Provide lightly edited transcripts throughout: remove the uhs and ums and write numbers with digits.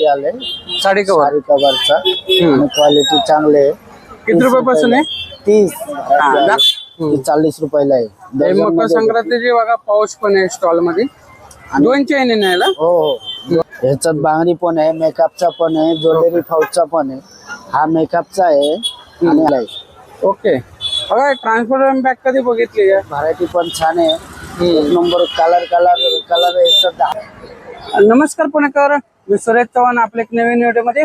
आले साडी कवर साडी कवरचा आणि क्वालिटी चांगले आहे. किती रुपयापासून आहे? 30 दा- ती 40 रुपयाला आहे हे डझन मकर मध्ये. संक्रांतीची बघा पाऊच पण आहे स्टॉल मध्ये. दोन चेन आहे ना याला? हो हो ह्याच्यात बांगडी पण आहे, मेकअपचा पण आहे, ज्वेलरी फाऊचचा पण आहे. हा मेकअपचा आहे आणि हा आहे. ओके. बघा ट्रान्सफर पॅक कधी बघितली आहे? व्हरायटी पण छान आहे. एक नंबर कलर कलर कलर नमस्कार पुणेकर, मी सुरेश चव्हाण. आपल्या एक नवीन व्हिडिओ मध्ये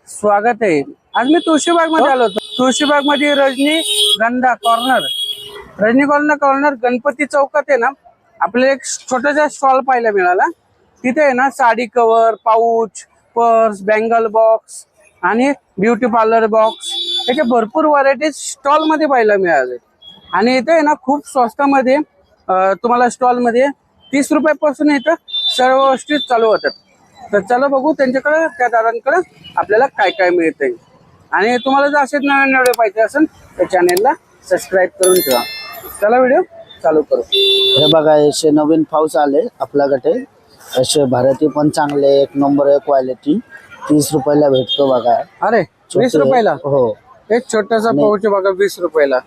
स्वागत आहे. आज मी तुळशीबाग मध्ये आलो होतो. तुळशीबाग मध्ये रजनीगंधा कॉर्नर गणपती चौकात आहे ना, आपल्याला एक छोटासा स्टॉल पाहायला मिळाला. तिथे आहे ना sari cover, pouch, purse, bangle box आणि ब्युटी पार्लर बॉक्स याचे भरपूर व्हरायटी स्टॉल मध्ये पाहायला मिळाले. आणि इथे आहे ना खूप स्वस्तामध्ये तुम्हाला स्टॉल मध्ये 30 रुपयापासून इथं सर्व गोष्टी चालू होतात. तर चला बघू त्यांच्याकडे, त्या दादांकडे आपल्याला काय काय मिळतंय. आणि तुम्हाला जर असेच नवीन व्हिडिओ पाहिजे असेल तर चॅनेलला सबस्क्राईब करून ठेवा. चला व्हिडिओ चालू करू. हे बघा असे नवीन पाऊस आले आपल्याकडे. असे व्हरायटी पण चांगले, एक नंबर आहे क्वालिटी. 30 रुपयाला भेटतो बघा. अरे 20 रुपयाला? हो. एक छोटासा पाऊच बघा 20 रुपयाला.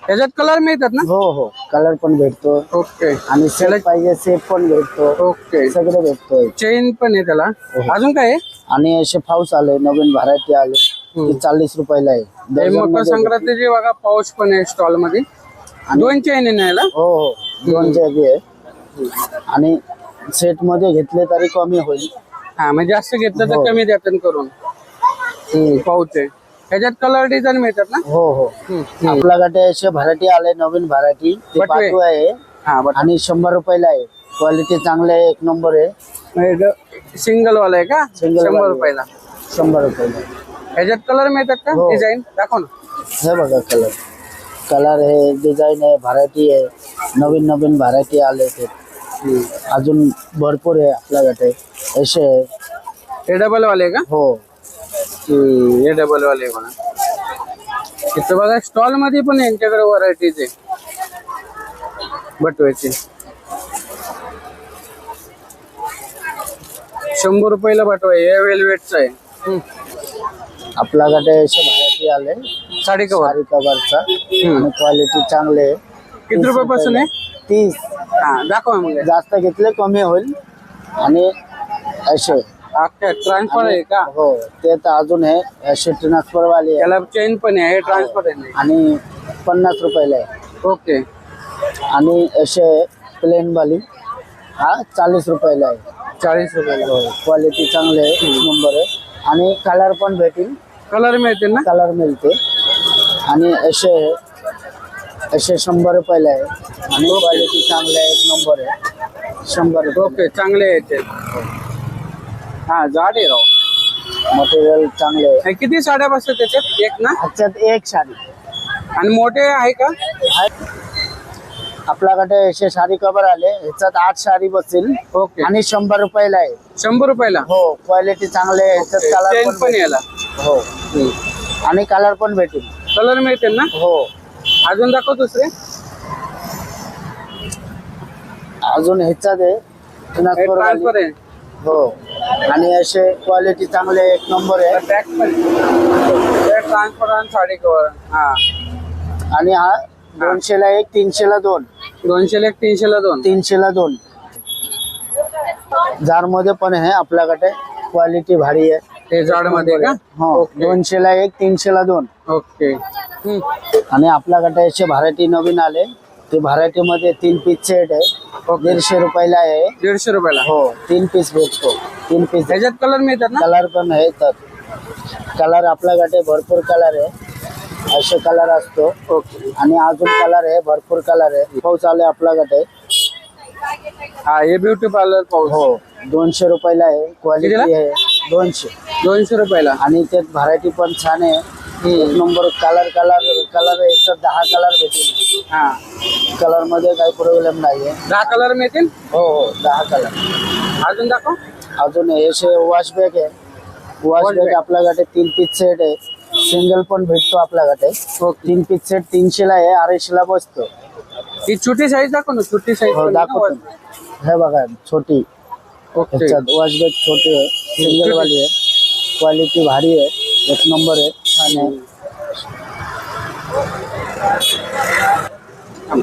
त्याच्यात कलर मिळतात ना? हो हो कलर पण भेटतो. ओके. आणि सेट पाहिजे सेट पण भेटतो. ओके. सगळं भेटतो. चेन पण आहे त्याला. अजून काय आहे? आणि असे पाऊस आले नवीन व्हरायटी आले. ती 40 रुपयाला आहे हे डझन मकर मध्ये. संक्रांतीची बघा पाऊच पण आहे स्टॉल मध्ये. दोन चेन आहे ना याला? हो हो 2 जागी आहे. आणि सेट मध्ये घेतले तरी कमी होईल. हा म्हणजे जास्त घेतलं तर कमी देतात करून. पाऊच आहे. ह्याच्यात कलर डिझाईन मिळतात ना? हो हो आपल्याकडे असे व्हरायटी आले नवीन व्हरायटी. ते बटवे. पाटू आहे हा बट आणि 100 रुपयाला आहे. क्वालिटी चांगले आहे, एक नंबर आहे. सिंगल वाला आहे का? Single 100 वाला. रुपयाला. 100 रुपयाला. ह्याच्यात कलर मिळतात का? हो. डिझाईन दाखव ना. हे बघा कलर कलर आहे, डिझाईन आहे, व्हरायटी आहे. नवीन नवीन व्हरायटी आले ते. अजून भरपूर आहे आपल्याकडे असे. हे डबल वाले का? हो हे डबल वाले बघा. इथं बघा स्टॉल मध्ये पण यांच्याकडे व्हरायटीज आहे बटव्याचे. 100 रुपयाला बटवा आहे. हे वेलवेटचा आहे. आपल्याकडे असे व्हरायटी आले साडी कवर. साडी कवरचा आणि क्वालिटी चांगले आहे. किती रुपयापासून आहे? 30. हा दाखवा मग. जास्त घेतले कमी होईल. आणि असे ट्रान्सफर आहे का? हो ते तर अजून आहे. असे ट्रान्सफर वाले आहे. त्याला चेन पण आहे. ट्रान्सफर आहे. आणि 50 रुपयाला आहे. ओके. आणि असे प्लेन वाली हा 40 रुपयाला आहे. 40 रुपयाला. हो क्वालिटी चांगले आहे, एक नंबर आहे. आणि कलर पण भेटेल. कलर मिळतील ना? कलर मिळते. आणि असे असे 100 रुपयाला आहे. आणि क्वालिटी चांगले आहे, एक नंबर आहे. 100 रुपये. ओके चांगले आहे ते. हा जाड आहे राव. मटेरियल चांगले आहे. हे किती साड्या बसतात त्याच्यात? एक ना? ह्याच्यात एक साडी आणि मोठे आहे का? आपल्याकडे असे साडी कवर आले. ह्याच्यात 8 साडी बसेल. ओके. आणि 100 रुपयाला आहे. 100 रुपयाला. हो क्वालिटी चांगले आहे. ह्याच्यात कलर चेन पण पण याला. भेटेल. हो आणि कलर पण भेटेल. कलर मिळतील ना? हो अजून दाखव दुसरे. अजून ह्याच्यात आहे ट्रान्सफर वाली. ट्रान्सफर आहे. हो आणि असे क्वालिटी चांगले आहे, एक नंबर आहे. बॅक पण ट्रान्सफर आणि साडी कवर. हा आणि हा 200 ला 1, 300 ला 2. 200 ला 1, 300 ला 2. 300 ला 2. जार मध्ये पण आहे आपल्याकडे. क्वालिटी भारी आहे. हे जाड मध्ये का? हो 200 ला 1, 300 ला 2. ओके. आणि आपल्याकडे असे व्हरायटी नवीन आले. ते व्हरायटी मध्ये 3 पीस सेट आहे. 150 रुपयाला आहे. 150 रुपयाला. हो 3 पीस भेटतो. 3 पीस. ह्याच्यात कलर मिळतात ना? कलर पण आहे. तर कलर आपल्याकडे भरपूर कलर आहे. असे कलर असतो. ओके. आणि अजून कलर आहे, भरपूर कलर आहे. पाऊस आले आपल्याकडे. हा हे ब्युटी पार्लर पाऊच. हो 200 रुपयाला आहे. क्वालिटी कितीला? आहे 200. 200 रुपयाला. आणि त्यात व्हरायटी पण छान आहे. एक नंबर कलर कलर कलर याच्यात 10 कलर भेटेल. हा कलर मध्ये काही प्रॉब्लेम नाहीये. 10 कलर मिळतील. हो हो 10 कलर. अजून दाखव. अजून हे वॉश बॅग आहे. वॉश बॅग आपल्याकडे 3 पीस सेट आहे. सिंगल पण भेटतो आपल्याकडे. 3 पीस सेट 300 ला आहे. 250 ला बसतो. ही छोटी साईज दाखव ना. छोटी साईज हो दाखवतो. हे बघा छोटी. ओके. ह्याच्यात वॉश बॅग छोटी आहे. सिंगल वाली आहे. क्वालिटी भारी आहे, एक नंबर आहे. आणि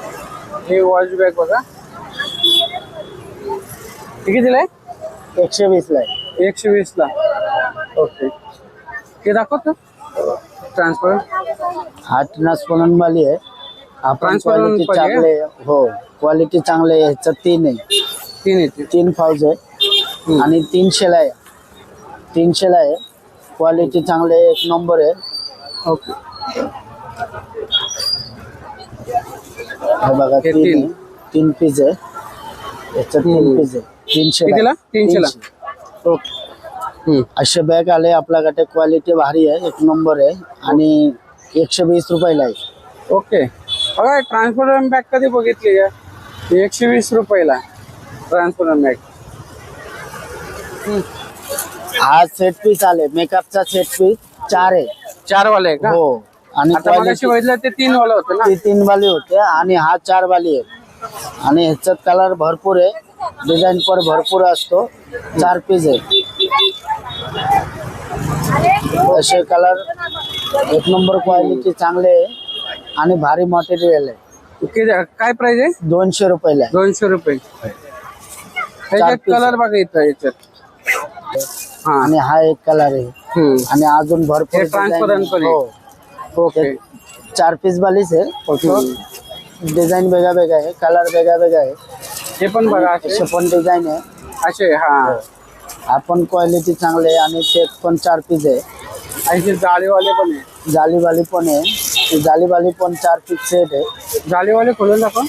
हे वॉच बॅग बघा, हे कितीला आहे? 120 ला आहे. 120 ला. ओके, हे दाखवतो ट्रान्सफर. हा ट्रान्सपरंट वाली आहे. आपण Transparent क्वालिटी वाली आहे? चांगले हो, क्वालिटी चांगले आहे. ह्याचं 3 आहे, 3 येते. 3 फाउज आहे आणि 300 ला आहे. 300 ला आहे. क्वालिटी चांगले आहे, एक नंबर आहे. ओके, हे बघा हे 3 तीन. 3 पीस आहे. याच्यात 3 पीस आहे. 300 कितीला? 300 ला. 300. ओके. असे बॅग आले आपल्याकडे, क्वालिटी भारी आहे, एक नंबर आहे. आणि 120 रुपयाला आहे. ओके, बघा ट्रान्सपरंट बॅग कधी बघितली का? 120 रुपयाला ट्रान्सपरंट बॅग. हा सेट पीस आले, मेकअपचा सेट पीस 4 आहे. 4 वाले आहे का? हो, आणि आता मगाशी बघितलं ते 3 वाला होतं ना. 3 वाली होते आणि हा 4 वाली आहे. आणि ह्याच्यात कलर भरपूर आहे, डिझाईन पण भरपूर असतो. 4 पीस आहे. असे कलर एक नंबर, क्वालिटी चांगले आहे आणि भारी मटेरियल आहे. काय प्राइस आहे? 200 रुपयाला आहे. 200 रुपये. त्याच्यात piece. कलर बघा इथं याच्यात. हा, आणि हा एक कलर आहे. आणि अजून भरपूर हे transparent design पण आहे. आहे. हो, ओके. 4 पीस वालीच आहे. डिझाईन वेगळा वेगळा आहे, कलर वेगळा वेगळा आहे. हे पण बघा असे असे पण डिझाईन आहे. असे. हा, आपण क्वालिटी चांगले आहे. आणि ते पण 4 पीस आहे. असे जाळीवाले पण आहे. जालीवाली पण आहे. ती जालीवाली पण 4 पीस सेट आहे. जाळीवाले खोलून दाखव.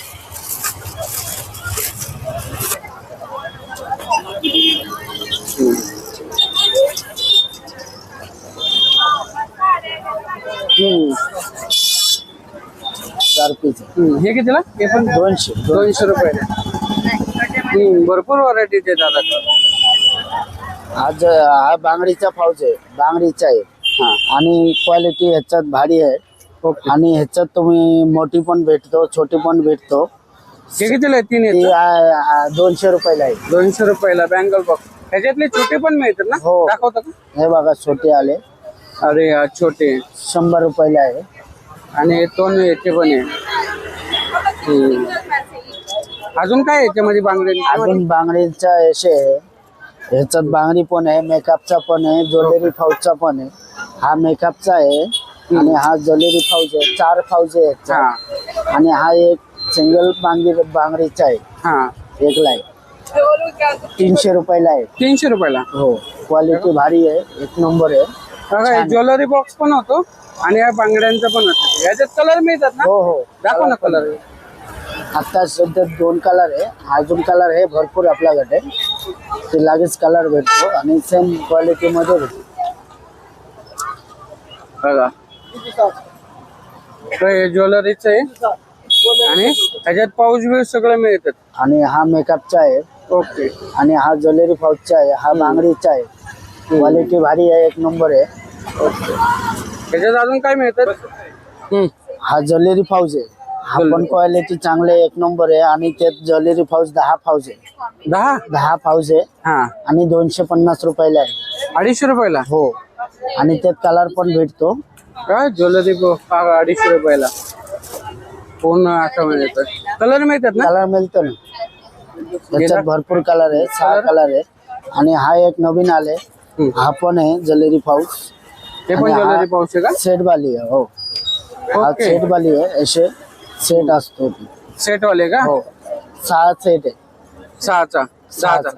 हम्म. 4 पीस आहे. हे कितीला? हे पण 200. 200 रुपये. भरपूर व्हरायटी आहेत दादा. आज हा बांगडीचा पाऊच आहे, बांगडीचा आहे. हा, आणि क्वालिटी ह्याच्यात भारी आहे. ओके. आणि ह्याच्यात तुम्ही मोठी पण भेटतो, छोटी पण भेटतो. हे कितीला आहे? 3 ती येतं. 200 रुपयाला आहे. 200 रुपयाला बँगल बॉक्स. ह्याच्यातले छोटे पण मिळतात ना? हो. दाखवता का? हे बघा छोटे आले, अरे यार, छोटे. 100 रुपयाला आहे. आणि हे 2 याचे पण आहे. अजून काय याच्यामध्ये बांगडे? अजून बांगडीचा असे आहे. ह्याच्यात बांगडी पण आहे, मेकअपचा पण आहे, ज्वेलरी फाऊजचा पण आहे. हा मेकअपचा आहे आणि हा ज्वेलरी फाऊज आहे. 4 फाऊज आहे ह्याच्यात. हा, आणि हा एक सिंगल बांगडीचा आहे, हा. एकला आहे. 300 रुपयाला आहे. 300 रुपयाला. हो, क्वालिटी भारी आहे, एक नंबर आहे. बघा, ज्वेलरी बॉक्स पण होतो आणि या बांगड्यांचा पण होतो. याच्यात कलर मिळतात ना? हो हो, दाखव ना कलर. आता सध्या 2 कलर आहे. अजून कलर आहे भरपूर आपल्याकडे. ते लगेच कलर भेटतो आणि सेम क्वालिटी मध्ये भेटतो. बघा, हे ज्वेलरीचं आहे आणि त्याच्यात पाऊच बिऊच सगळं मिळतात. आणि हा मेकअपचा आहे. ओके. आणि हा ज्वेलरी फाऊजचा आहे. हा बांगडीचा आहे. क्वालिटी भारी आहे, एक नंबर आहे. त्याच्यात अजून काय मिळतात? हा ज्वेलरी फाऊज आहे. हा पण क्वालिटी चांगले आहे, एक नंबर आहे. आणि त्यात ज्वेलरी फाऊज 10 फाऊज आहे. 10 फाऊज आहे. हा, आणि 250 रुपयाला आहे. 250 रुपयाला. हो, आणि त्यात कलर पण भेटतो. काय ज्वेलरी 250 रुपयाला पूर्ण असं मिळतात. कलर मिळतात ना? कलर मिळतो ना. याच्यात भरपूर कलर आहे, 6 कलर आहे. आणि हा एक नवीन आले, हा पण आहे ज्वेलरी फाऊज. हे पण ज्वेलरी पाऊच आहे का? सेट वाली आहे. हो, हा ओके. सेट वाली आहे. असे सेट असतो. सेट वाले का? हो, 6 सेट आहे. 6चा 10चा.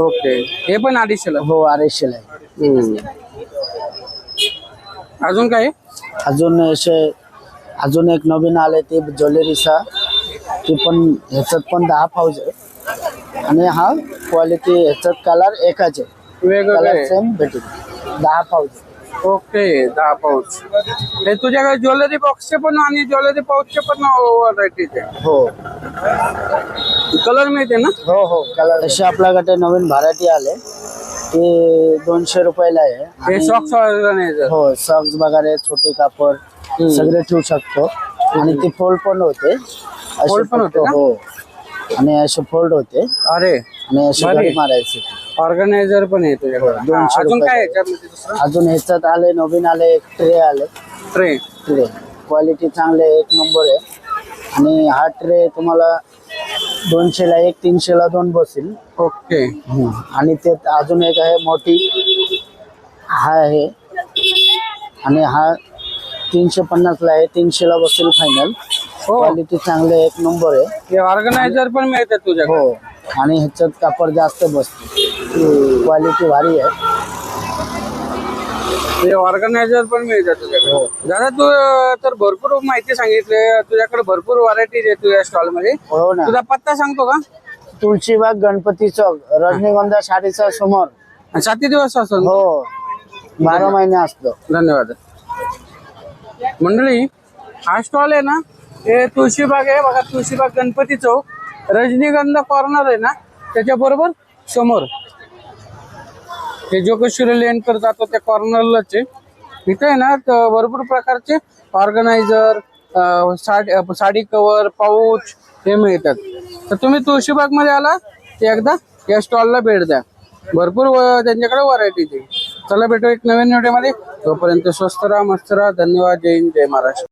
ओके. हे पण 250 ला. हो, 250 ला आहे. अजून काय? अजून असे अजून एक नवीन आले ते ज्वेलरीचा. ते पण ह्याच्यात पण 10 फाऊज आहे. आणि हा क्वालिटी ह्याच्यात कलर एकच आहे, वेगवेगळे कलर सेम भेटेल. 10 फाऊज. Okay, 10 pouch. हे तुझ्याकडे ज्वेलरी बॉक्सचे पण आणि ज्वेलरी पाऊचचे पण व्हरायटीचे. हो कलर मिळते ना? हो हो, कलर असे आपल्याकडे नवीन व्हरायटी आले. ते 200 रुपयाला आहे. हे आणि- सॉक्स नाही. हो, सॉक्स वगैरे, छोटे कापड सगळे ठेवू शकतो. आणि ते फोल्ड पण होते. असे Fold पण होते फक्त- का? हो, आणि असे फोल्ड होते. अरे आणि असे भारी. घडी मारायचे. ऑर्गनायझर पण आहे तुझ्याकडे. 200 अजून काय रुपये. याच्यामध्ये दुसरं? अजून ह्याच्यात आले नवीन आले एक ट्रे आले. ट्रे. ट्रे क्वालिटी चांगले एक नंबर आहे. आणि हा ट्रे तुम्हाला 200ला एक 300ला 2 बसेल. ओके. आणि ते अजून एक आहे मोठी हा आहे आणि हा 350ला आहे 300ला बसेल फायनल. हो. क्वालिटी चांगले एक नंबर आहे. हे ऑर्गनायझर पण मिळतात तुझ्याकडे. हो आणि ह्याच्यात कापड जास्त बसते. क्वालिटी भारी आहे. हे ऑर्गनायझर पण मिळतात तुझ्याकडे. दादा तू तर भरपूर माहिती सांगितली. तुझ्याकडे भरपूर व्हरायटीज आहे तुझ्या स्टॉल मध्ये. हो ना. तुझा पत्ता सांगतो का? तुळशीबाग गणपती चौक रजनीगंधा शाळेच्या समोर. आणि 7 दिवस असतो. हो 12 महिने असतो. धन्यवाद मंडळी. हा स्टॉल आहे ना हे तुळशीबाग आहे बघा. तुळशीबाग गणपती चौक रजनीगंधा कॉर्नर आहे ना त्याच्या बरोबर समोर हे जोगेश्वरी लेन कर जातो त्या कॉर्नरलाच आहे. इथे आहे ना भरपूर प्रकारचे ऑर्गनायझर, साडी कव्हर, पाऊच हे मिळतात. तर तुम्ही तुळशीबाग मध्ये आला ते एकदा या स्टॉलला भेट द्या. भरपूर त्यांच्याकडे व्हरायटी आहे. चला भेटू एक नवीन व्हिडिओ मध्ये. तोपर्यंत स्वस्त राहा, मस्त राहा. धन्यवाद. जय हिंद, जय महाराष्ट्र.